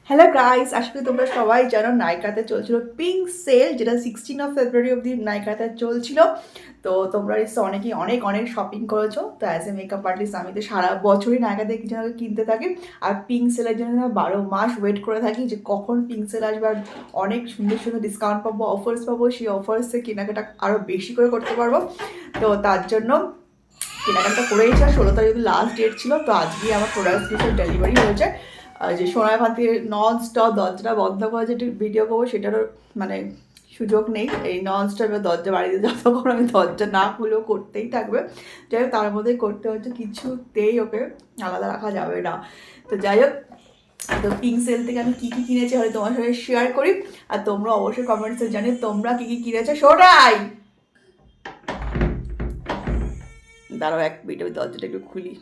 Hello guys, আশা করি তোমরা সবাই জানো নাইকাতে চলছিল পিঙ্ক সেল, যেটা 16 অফ অব্দি নাইকাতে চলছিল। তো তোমরা নিশ্চয় অনেকেই অনেক অনেক শপিং করেছো। তো অ্যাজ এ মেকআপ আর্টিস্ট আমি তো সারা বছরই নাইকাতে কিছু না কিছু কিনতে থাকি। আর পিঙ্ক সেলের জন্য আমি 12 মাস ওয়েট করে থাকি যে কখন পিঙ্ক সেল আসবে আর অনেক সুন্দর সুন্দর ডিসকাউন্ট পাবো, অফার্স পাবো। সেই অফার্সে কেনাকাটা আরও বেশি করে করতে পারবো। তো তার জন্য কেনাকাটা করেইছি। আর 16 তারিখ লাস্ট ডেট ছিল। তো আজকে আমার প্রোডাক্টস ডেলিভারি হয়েছে। যে সোনার ভান্তি নন স্টপ দরজাটা বন্ধ করে যে ভিডিও করবো সেটারও মানে সুযোগ নেই। এই নন স্টপে দরজা বাড়িতে যতক্ষণ আমি দরজা না খুলেও করতেই থাকবে। যাই হোক, তার মধ্যে করতে হচ্ছে, কিছুতেই ওকে আলাদা রাখা যাবে না। তো যাই হোক, তো পিঙ্ক সেল থেকে আমি কী কী কিনেছি হয়তো তোমার সঙ্গে শেয়ার করি। আর তোমরা অবশ্যই কমেন্টসে জানি তোমরা কী কী কিনেছো। সোনাই দাঁড়াও, এক মিনিট আমি দরজাটা একটু খুলি।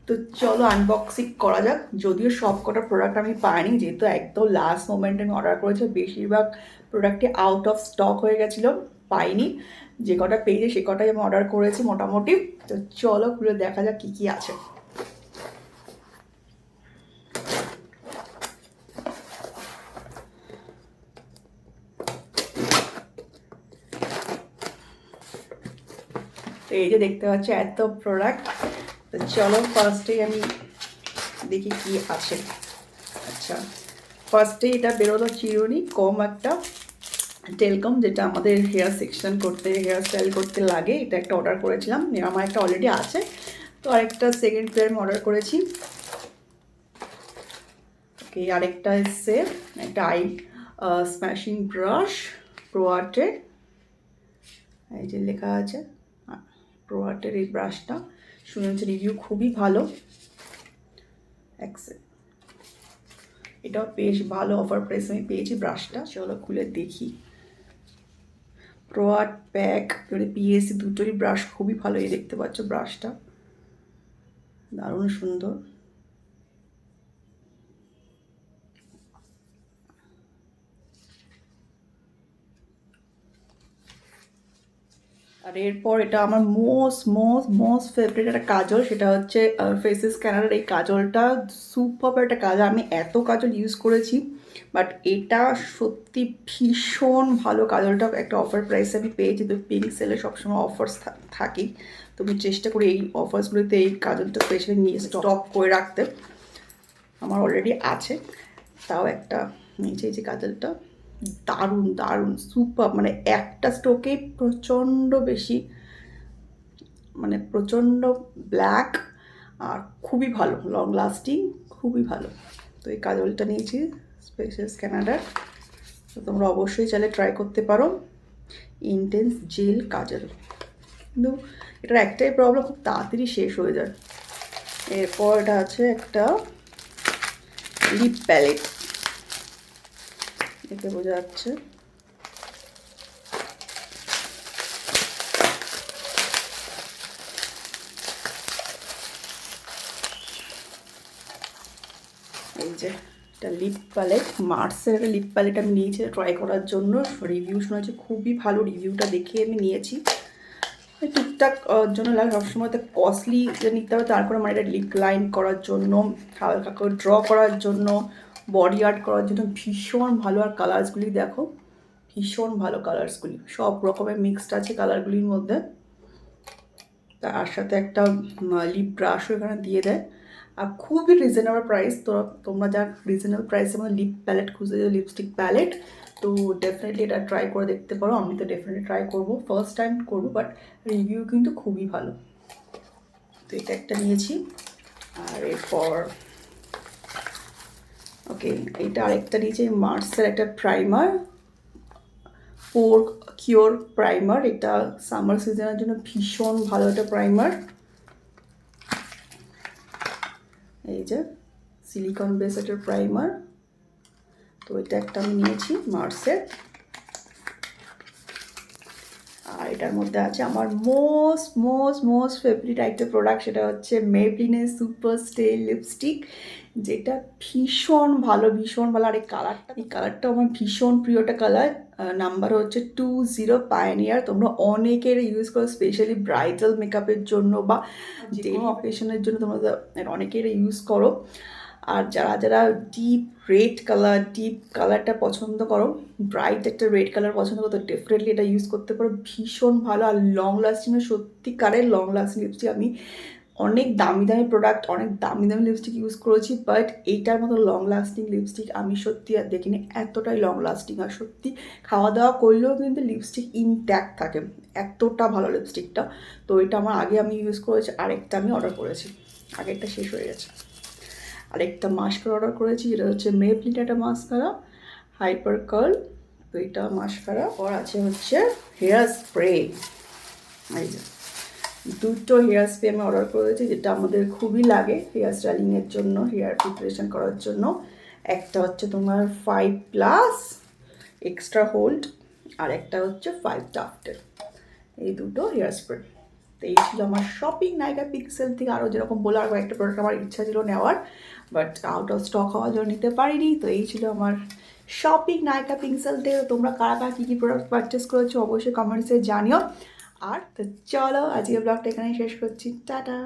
তো চলো আনবক্সিং করা যাক। যদিও সব কটা প্রোডাক্ট আমি পাইনি, যেহেতু একদম লাস্ট মোমেন্টে আমি অর্ডার করেছি, বেশিরভাগ প্রোডাক্টই আউট অফ স্টক হয়ে গেছিলো, পাইনি। যে কটা পেয়েছি সে কটাই আমি অর্ডার করেছি মোটামুটি। তো চলো খুলে দেখা যাক কী কী আছে। তো এই যে দেখতে পাচ্ছি এত প্রোডাক্ট। তো চলো ফার্স্টেই আমি দেখি কি আছে। আচ্ছা, ফার্স্টে এটা বেরোলো চিরুনি কম একটা টেলকম, যেটা আমাদের হেয়ার সেকশন করতে, হেয়ার স্টাইল করতে লাগে। এটা একটা অর্ডার করেছিলাম, আমার একটা অলরেডি আছে। তো আরেকটা সেকেন্ড পেয়ার আমি অর্ডার করেছি। ওকে, আরেকটা এসছে একটা আই স্ম্যাশিং ব্রাশ প্রো আর্টের। এই যে লেখা আছে প্রো আর্টের এই ব্রাশটা, শুনেছি রিভিউ খুবই ভালো। এটাও বেশ ভালো অফার প্রাইস আমি পেয়েছি ব্রাশটা। চলো খুলে দেখি। প্রো আর্ট প্যাক মানে পিএসসি দুটোরই ব্রাশ খুবই ভালো। এই দেখতে পাচ্ছ ব্রাশটা দারুণ সুন্দর। আর এরপর এটা আমার মোস্ট মোস্ট মোস্ট ফেভারিট একটা কাজল, সেটা হচ্ছে ফেসেস ক্যানাডার এই কাজলটা। সুপার একটা কাজল, আমি এত কাজল ইউজ করেছি বাট এটা সত্যি ভীষণ ভালো। কাজলটা একটা অফার প্রাইসে আমি পেয়েছি। তো পিঙ্ক সেলে সবসময় অফার্স থাকি, তো আমি চেষ্টা করি এই অফার্সগুলোতে এই কাজলটা স্পেশালি নিয়ে স্টক করে রাখতে। আমার অলরেডি আছে, তাও একটা নিচে এই যে কাজলটা দারুণ দারুণ সুপার, মানে একটা স্টোকেই প্রচণ্ড বেশি, মানে প্রচণ্ড ব্ল্যাক আর খুবই ভালো, লং লাস্টিং, খুবই ভালো। তো এই কাজলটা নিয়েছি স্পেশাল ক্যানাডার। তো তোমরা অবশ্যই চাইলে ট্রাই করতে পারো, ইন্টেন্স জেল কাজল। কিন্তু এটার একটাই প্রবলেম, খুব তাড়াতাড়ি শেষ হয়ে যায়। এরপর এটা আছে একটা লিপ প্যালেট, দেখে বোঝা যাচ্ছে। এই যে এটা লিপ প্যালেট, মার্সের একটা লিপ প্যালেট আমি নিয়েছি ট্রাই করার জন্য। রিভিউ শুনেছি খুবই ভালো, রিভিউটা দেখে আমি নিয়েছি। টুকটাক জন্য লাগে, সবসময় তো কস্টলি যে নিতে হবে তারপরে, মানে এটা লিপ লাইন করার জন্য, হালকা করে ড্র করার জন্য, বডি আর্ট করার জন্য ভীষণ ভালো। আর কালার্সগুলি দেখো, ভীষণ ভালো কালার্সগুলি, সব রকমের মিক্সড আছে কালারগুলির মধ্যে। তার সাথে একটা লিপ ব্রাশও এখানে দিয়ে দেয়। আর খুবই রিজনেবল প্রাইস। তো তোমরা যা রিজনেবল প্রাইসের মধ্যে লিপ প্যালেট খুঁজে, লিপস্টিক প্যালেট, তো ডেফিনেটলি এটা ট্রাই করে দেখতে পারো। আমি তো ডেফিনেটলি ট্রাই করবো, ফার্স্ট টাইম করবো, বাট রিভিউ কিন্তু খুবই ভালো। তো এটা একটা নিয়েছি। আর এরপর ওকে, এটা আরেকটা নিয়েছি মার্সের একটা প্রাইমার, পোর কিওর প্রাইমার। এটা সামার সিজনের জন্য ভীষণ ভালো একটা প্রাইমার। এই যে সিলিকন বেস একটা প্রাইমার। তো এটা একটা আমি নিয়েছি মার্সের। আর এটার মধ্যে আছে আমার মোস্ট মোস্ট মোস্ট ফেভারিট একটা প্রোডাক্ট, সেটা হচ্ছে মেবলিনের সুপার স্টে লিপস্টিক, যেটা ভীষণ ভালো, ভীষণ ভালো। আর এই কালারটা আমার ভীষণ প্রিয় একটা কালার। নাম্বার হচ্ছে 20 পায়োনিয়ার। তোমরা অনেকের ইউজ করো, স্পেশালি ব্রাইডাল মেকআপের জন্য বা যে কোনো অকেশনের জন্য তোমরা অনেকের ইউজ করো। আর যারা যারা ডিপ কালারটা পছন্দ করো, ব্রাইট একটা রেড কালার পছন্দ করো, তো ডেফিনেটলি এটা ইউজ করতে পারো। ভীষণ ভালো আর লং লাস্টিং, সত্যিকারের লং লাস্টিং লিপস্টিক। আমি অনেক দামি দামি প্রোডাক্ট, অনেক দামি দামি লিপস্টিক ইউজ করেছি, বাট এইটার মতো লং লাস্টিং লিপস্টিক আমি সত্যি আর দেখিনি। এতটাই লং লাস্টিং, আর সত্যি খাওয়া দাওয়া করলেও কিন্তু লিপস্টিক ইনট্যাক্ট থাকে, এতটা ভালো লিপস্টিকটা। তো এটা আমার আগে আমি ইউজ করেছি, আরেকটা আমি অর্ডার করেছি, আগেরটা শেষ হয়ে গেছে। আরেকটা মাস্কারা অর্ডার করেছি, যেটা হচ্ছে মেবলিন একটা মাস্কারা, হাইপার কার্ল। তো এটা মাস্কারা। আর আছে হচ্ছে হেয়ার স্প্রে, এই যে দুটো হেয়ার স্প্রে আমি অর্ডার করেছি, যেটা আমাদের খুবই লাগে হেয়ার স্টাইলিংয়ের জন্য, হেয়ার প্রিপারেশন করার জন্য। একটা হচ্ছে তোমার 5+ এক্সট্রা হোল্ড, আর একটা হচ্ছে 5 টাফটের। এই দুটো হেয়ার স্প্রে। তো এই ছিল আমার শপিং নাইকা পিক্সেল থেকে। আরও যেরকম বলে আর একটা প্রোডাক্ট আমার ইচ্ছা ছিল নেওয়ার, বাট আউট অফ স্টক হওয়ার জন্য নিতে পারিনি। তো এই ছিল আমার শপিং নাইকা পিক্সেল থেকে। তোমরা কারা কারা কী কী প্রোডাক্ট পারচেস করেছো অবশ্যই কমেন্টসে জানিও। আর তো চলো আজকে ব্লগটা এখানেই শেষ করছি, টাটা।